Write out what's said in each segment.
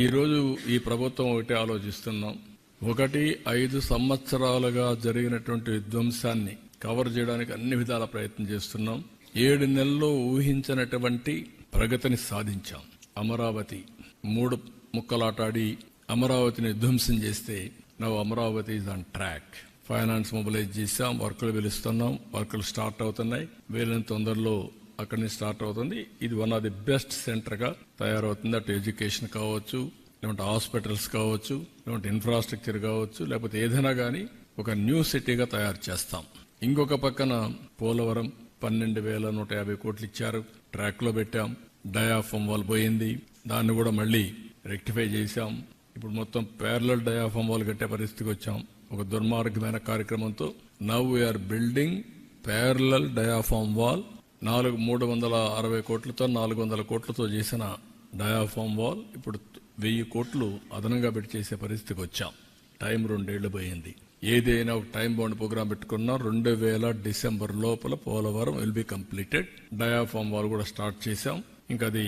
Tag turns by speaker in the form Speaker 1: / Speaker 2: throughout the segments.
Speaker 1: ఈరోజు ఈ ప్రభుత్వం ఒకటి ఆలోచిస్తున్నాం. 5 సంవత్సరాలుగా జరిగినటువంటి విధ్వంసాన్ని కవర్ చేయడానికి అన్ని విధాల ప్రయత్నం చేస్తున్నాం. 7 నెలల్లో ఊహించినటువంటి ప్రగతిని సాధించాం. అమరావతి 3 ముక్కలాటాడి అమరావతిని విధ్వంసం చేస్తే now Amaravati is on track. Finance mobilise చేశాం, వర్కులు పిలుస్తున్నాం, వర్కులు స్టార్ట్ అవుతున్నాయి. వీలైన తొందరలో అక్కడి నుంచి స్టార్ట్ అవుతుంది. ఇది one of the best centre గా తయారవుతుంది. అటు ఎడ్యుకేషన్ కావచ్చు, లేకుంటే హాస్పిటల్స్ కావచ్చు, లేకుంటే ఇన్ఫ్రాస్ట్రక్చర్ కావచ్చు, లేకపోతే ఏదైనా కానీ ఒక న్యూ సిటీగా తయారు చేస్తాం. ఇంకొక పక్కన పోలవరం 12,150 కోట్లు ఇచ్చారు, ట్రాక్ లో పెట్టాం. డయాఫామ్ వాల్ పోయింది, దాన్ని కూడా మళ్ళీ రెక్టిఫై చేశాం. ఇప్పుడు మొత్తం ప్యారలల్ డయాఫామ్ వాల్ కట్టే పరిస్థితికి వచ్చాం. ఒక దుర్మార్గమైన కార్యక్రమంతో now we are building parallel diaphragm wall. 360 కోట్లతో 400 కోట్లతో చేసిన డయాఫామ్ వాల్ ఇప్పుడు 1000 కోట్లు అదనంగా పెట్టి చేసే పరిస్థితికి వచ్చాం. టైం 2 ఏళ్లు పోయింది. ఏదైనా ఒక టైం బౌండ్ ప్రోగ్రాం పెట్టుకున్నా 2000 డిసెంబర్ లోపల Polavaram will be completed. Diaphragm wall కూడా స్టార్ట్ చేశాం. ఇంకా అది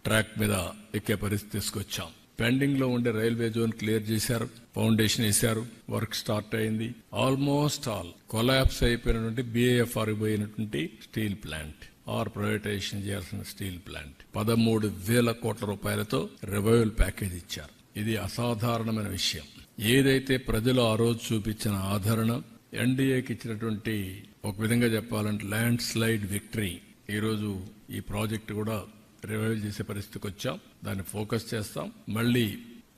Speaker 1: ట్రాక్ మీద ఎక్కే పరిస్థితి తీసుకొచ్చాం. పెండింగ్ లో ఉండే రైల్వే జోన్ క్లియర్ చేశారు, ఫౌండేషన్ వేశారు, వర్క్ స్టార్ట్ అయింది. ఆల్మోస్ట్ ఆల్ కొలాప్స్ అయిపోయినటువంటి BIFR పోయినటువంటి స్టీల్ ప్లాంట్ ఆర్ ప్రైవేటైజేషన్ చేయాల్సిన స్టీల్ ప్లాంట్ 13,000 కోట్ల రూపాయలతో రివైవల్ ప్యాకేజ్ ఇచ్చారు. ఇది అసాధారణమైన విషయం. ఏదైతే ప్రజలు ఆ రోజు చూపించిన ఆదరణ, ఎన్డీఏకి ఇచ్చినటువంటి ఒక విధంగా చెప్పాలంటే ల్యాండ్ స్లైడ్ విక్టరీ, ఈరోజు ఈ ప్రాజెక్టు కూడా రివైవ్ చేసే పరిస్థితికి వచ్చాం. దాన్ని ఫోకస్ చేస్తాం. మళ్లీ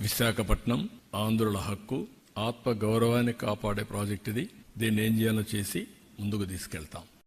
Speaker 1: విశాఖపట్నం ఆంధ్రుల హక్కు, ఆత్మ గౌరవాన్ని కాపాడే ప్రాజెక్ట్ ఇది. దీన్ని ఏం చేయాలో చేసి ముందుకు తీసుకెళ్తాం.